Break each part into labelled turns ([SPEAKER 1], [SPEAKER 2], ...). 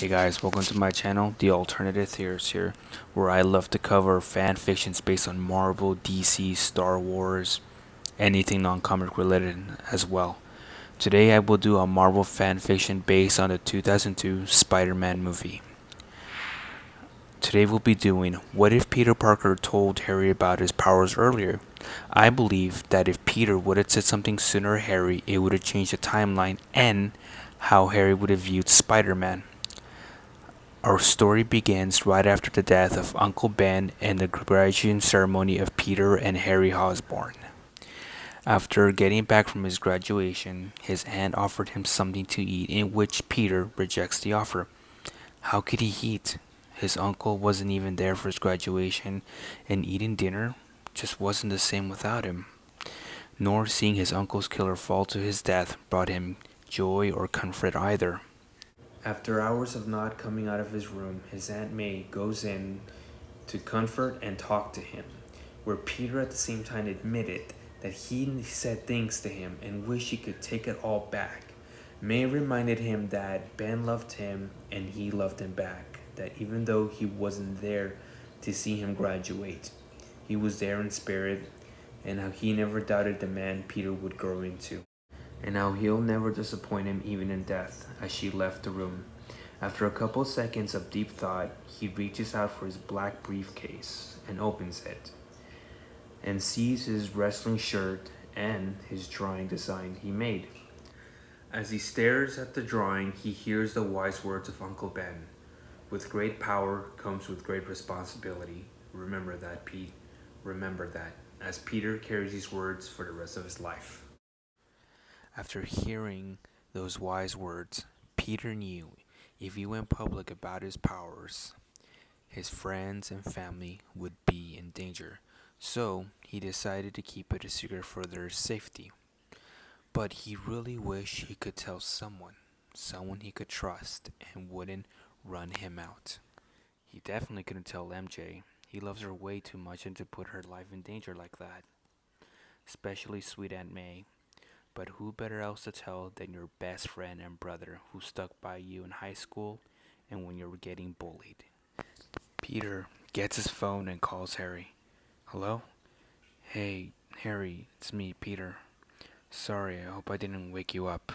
[SPEAKER 1] Hey guys, welcome to my channel, The Alternative Theorist here, where I love to cover fan fictions based on Marvel, DC, Star Wars, anything non-comic related as well. Today I will do a Marvel fan fiction based on the 2002 Spider-Man movie. Today we'll be doing, what if Peter Parker told Harry about his powers earlier? I believe that if Peter would have said something sooner to Harry, it would have changed the timeline and how Harry would have viewed Spider-Man. Our story begins right after the death of Uncle Ben and the graduation ceremony of Peter and Harry Osborn. After getting back from his graduation, his aunt offered him something to eat, in which Peter rejects the offer. How could he eat? His uncle wasn't even there for his graduation, and eating dinner just wasn't the same without him. Nor seeing his uncle's killer fall to his death brought him joy or comfort either. After hours of not coming out of his room, his Aunt May goes in to comfort and talk to him, where Peter at the same time admitted that he said things to him and wished he could take it all back. May reminded him that Ben loved him and he loved him back, that even though he wasn't there to see him graduate, he was there in spirit, and how he never doubted the man Peter would grow into, and how he'll never disappoint him even in death, as she left the room. After a couple seconds of deep thought, he reaches out for his black briefcase and opens it, and sees his wrestling shirt and his drawing design he made. As he stares at the drawing, he hears the wise words of Uncle Ben. With great power comes with great responsibility. Remember that, Pete. Remember that, as Peter carries these words for the rest of his life. After hearing those wise words, Peter knew if he went public about his powers, his friends and family would be in danger, so he decided to keep it a secret for their safety. But he really wished he could tell someone he could trust and wouldn't run him out. He definitely couldn't tell MJ. He loves her way too much and to put her life in danger like that. Especially sweet Aunt May. But who better else to tell than your best friend and brother who stuck by you in high school and when you were getting bullied? Peter gets his phone and calls Harry. Hello? Hey, Harry, it's me, Peter. Sorry, I hope I didn't wake you up.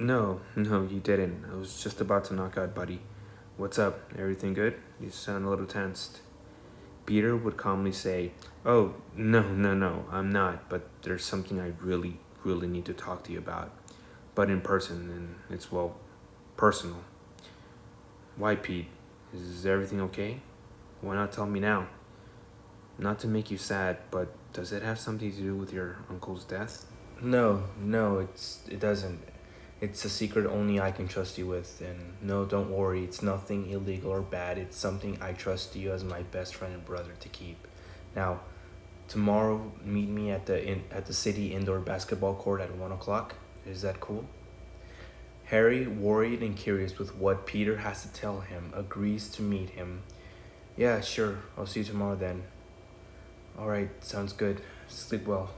[SPEAKER 1] No, you didn't. I was just about to knock out, buddy. What's up? Everything good? You sound a little tensed. Peter would calmly say, Oh, no, I'm not, but there's something I really need to talk to you about. But in person, and it's, well, personal. Why, Pete? Is everything okay? Why not tell me now? Not to make you sad, but does it have something to do with your uncle's death?
[SPEAKER 2] No, it doesn't. It's a secret only I can trust you with. And no, don't worry, it's nothing illegal or bad. It's something I trust you as my best friend and brother to keep. Now, tomorrow, meet me at the city indoor basketball court at 1 o'clock. Is that cool? Harry, worried and curious with what Peter has to tell him, agrees to meet him. Yeah, sure. I'll see you tomorrow then. Alright, sounds good. Sleep well.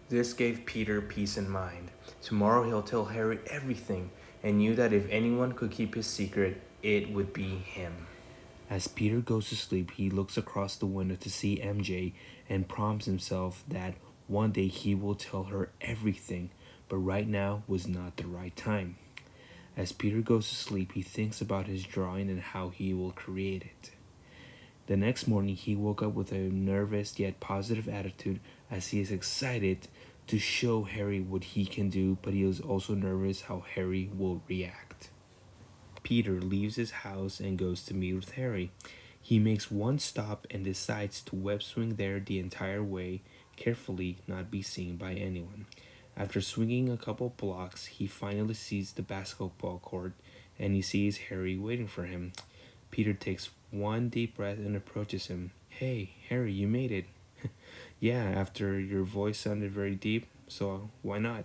[SPEAKER 2] This gave Peter peace in mind. Tomorrow he'll tell Harry everything, and knew that if anyone could keep his secret, it would be him. As Peter goes to sleep, he looks across the window to see MJ and prompts himself that one day he will tell her everything, but right now was not the right time. As Peter goes to sleep, he thinks about his drawing and how he will create it. The next morning, he woke up with a nervous yet positive attitude as he is excited to show Harry what he can do, but he is also nervous how Harry will react. Peter leaves his house and goes to meet with Harry. He makes one stop and decides to web swing there the entire way, carefully not be seen by anyone. After swinging a couple blocks, he finally sees the basketball court and he sees Harry waiting for him. Peter takes one deep breath and approaches him. Hey, Harry, you made it. Yeah, after your voice sounded very deep, so why not?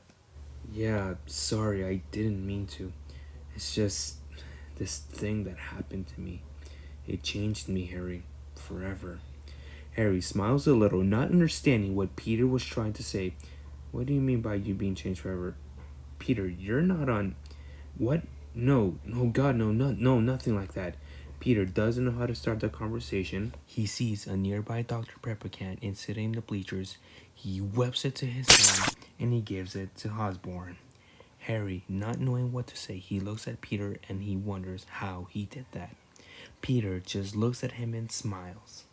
[SPEAKER 2] Yeah, sorry, I didn't mean to. It's just this thing that happened to me. It changed me, Harry, forever. Harry smiles a little, not understanding what Peter was trying to say. What do you mean by you being changed forever? Peter, you're not on... What
[SPEAKER 1] No, no, God, no, no, no, nothing like that. Peter doesn't know how to start the conversation. He sees a nearby Dr. Pepper can and sitting in the bleachers. He whips it to his hand and he gives it to Osborne. Harry, not knowing what to say, he looks at Peter and he wonders how he did that. Peter just looks at him and smiles.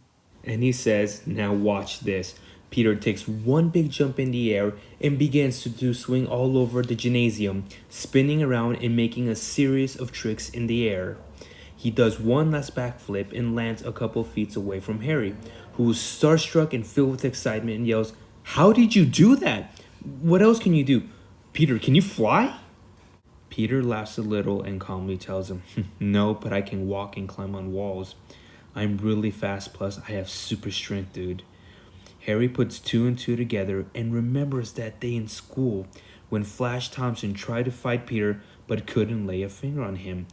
[SPEAKER 1] And he says, "Now watch this." Peter takes one big jump in the air and begins to do swing all over the gymnasium, spinning around and making a series of tricks in the air. He does one last backflip and lands a couple feet away from Harry, who is starstruck and filled with excitement and yells, "How did you do that? What else can you do? Peter, can you fly?" Peter laughs a little and calmly tells him, "No, but I can walk and climb on walls. I'm really fast, plus I have super strength, dude." Harry puts two and two together and remembers that day in school when Flash Thompson tried to fight Peter but couldn't lay a finger on him.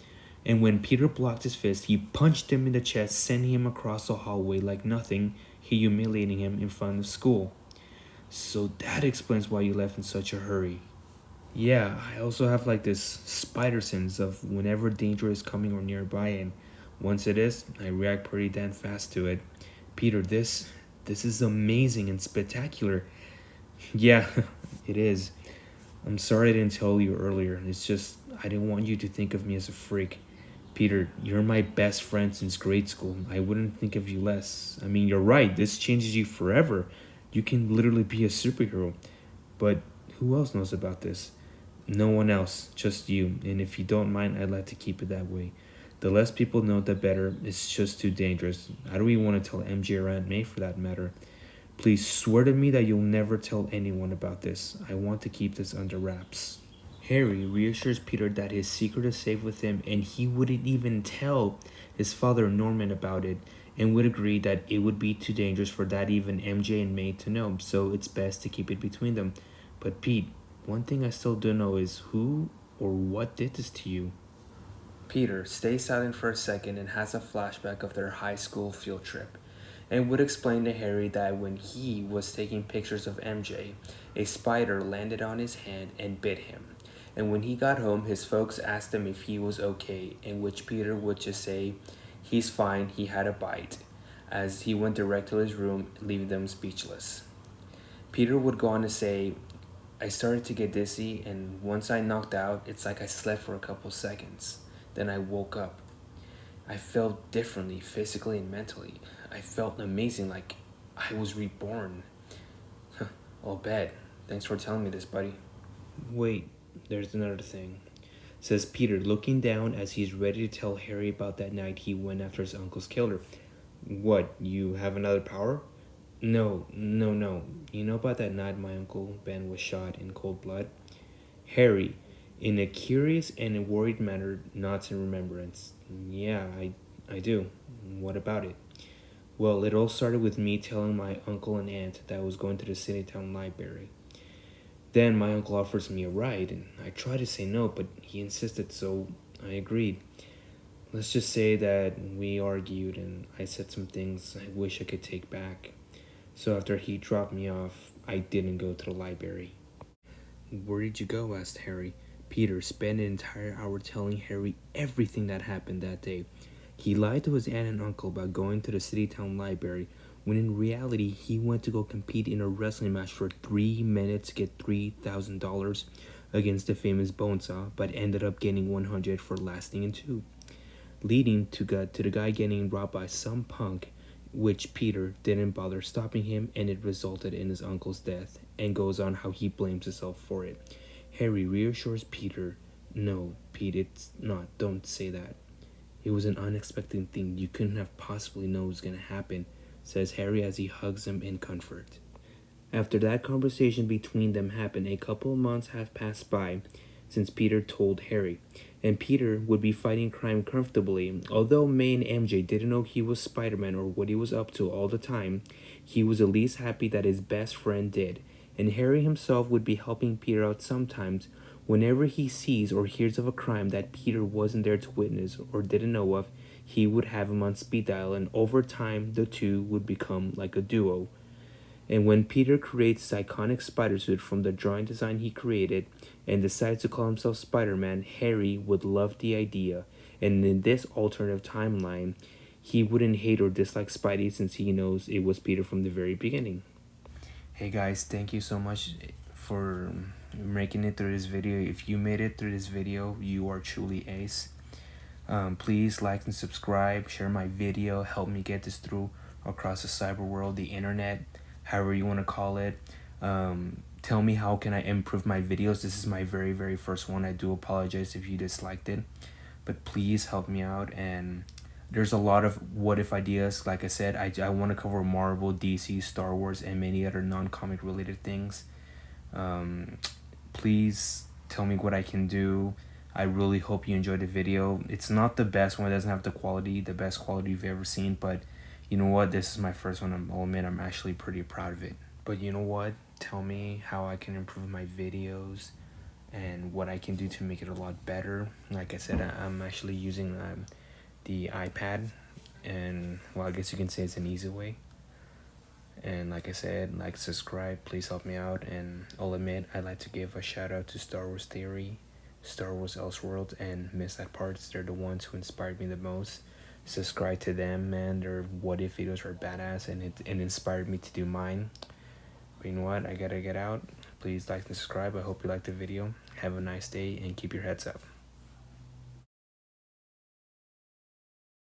[SPEAKER 1] And when Peter blocked his fist, he punched him in the chest, sending him across the hallway like nothing, humiliating him in front of school. "So that explains why you left in such a hurry." "Yeah, I also have like this spider sense of whenever danger is coming or nearby, and once it is, I react pretty damn fast to it. Peter, this is amazing and spectacular." "Yeah, it is. I'm sorry I didn't tell you earlier. It's just I didn't want you to think of me as a freak. Peter, you're my best friend since grade school. I wouldn't think of you less. I mean, you're right. This changes you forever. You can literally be a superhero. But who else knows about this?" "No one else, just you. And if you don't mind, I'd like to keep it that way. The less people know, the better. It's just too dangerous. I don't even want to tell MJ or Aunt May for that matter. Please swear to me that you'll never tell anyone about this. I want to keep this under wraps." Harry reassures Peter that his secret is safe with him and he wouldn't even tell his father Norman about it, and would agree that it would be too dangerous for that even MJ and May to know, so it's best to keep it between them. "But Pete, one thing I still don't know is who or what did this to you." Peter stays silent for a second and has a flashback of their high school field trip, and would explain to Harry that when he was taking pictures of MJ, a spider landed on his hand and bit him. And when he got home, his folks asked him if he was okay, in which Peter would just say, "He's fine, he had a bite," as he went direct to his room, leaving them speechless. Peter would go on to say, "I started to get dizzy, and once I knocked out, it's like I slept for a couple seconds. Then I woke up. I felt differently, physically and mentally. I felt amazing, like I was reborn." "I'll bet. Thanks for telling me this, buddy." "Wait, there's another thing," says Peter, looking down as he's ready to tell Harry about that night he went after his uncle's killer. "What, you have another power?" No, no, no. You know about that night my uncle Ben was shot in cold blood?" Harry, in a curious and a worried manner, nods in remembrance. "Yeah, I do. What about it?" "Well, it all started with me telling my uncle and aunt that I was going to the city town library. Then my uncle offers me a ride, and I tried to say no, but he insisted, so I agreed. Let's just say that we argued, and I said some things I wish I could take back. So after he dropped me off, I didn't go to the library." "Where did you go?" asked Harry. Peter spent an entire hour telling Harry everything that happened that day. He lied to his aunt and uncle about going to the city town library, when in reality he went to go compete in a wrestling match for 3 minutes to get $3,000 against the famous Bonesaw, but ended up getting 100 for lasting in 2, leading to the guy getting robbed by some punk, which Peter didn't bother stopping him, and it resulted in his uncle's death, and goes on how he blames himself for it. Harry reassures Peter, "No, Pete, it's not. Don't say that. It was an unexpected thing. You couldn't have possibly known it was going to happen," says Harry as he hugs him in comfort. After that conversation between them happened, a couple of months have passed by since Peter told Harry, and Peter would be fighting crime comfortably. Although May and MJ didn't know he was Spider-Man or what he was up to all the time, he was at least happy that his best friend did, and Harry himself would be helping Peter out sometimes whenever he sees or hears of a crime that Peter wasn't there to witness or didn't know of. He would have him on speed dial, and over time the two would become like a duo. And when Peter creates his iconic spider suit from the drawing design he created and decides to call himself Spider-Man, Harry would love the idea. And in this alternative timeline, he wouldn't hate or dislike Spidey since he knows it was Peter from the very beginning. Hey guys, thank you so much for making it through this video. If you made it through this video, you are truly ace. Please like and subscribe, share my video, help me get this through across the cyber world, the internet, however you want to call it. Tell me how can I improve my videos. This is my very first one. I do apologize if you disliked it, but please help me out. And there's a lot of what if ideas. Like I said, I want to cover Marvel, DC, Star Wars, and many other non-comic related things. Please tell me what I can do. I really hope you enjoyed the video. It's not the best one. It doesn't have the best quality you've ever seen, but you know what? This is my first one. I'll admit I'm actually pretty proud of it. But you know what? Tell me how I can improve my videos and what I can do to make it a lot better. Like I said, I'm actually using the iPad, and well, I guess you can say it's an easy way. And like I said, like, subscribe, please help me out. And I'll admit, I'd like to give a shout out to Star Wars Theory, Star Wars Elseworld, and Miss That Parts. They're the ones who inspired me the most. Subscribe to them, man. Their what if videos are badass, and it inspired me to do mine. But you know what? I gotta get out. Please like and subscribe. I hope you liked the video. Have a nice day and keep your heads up.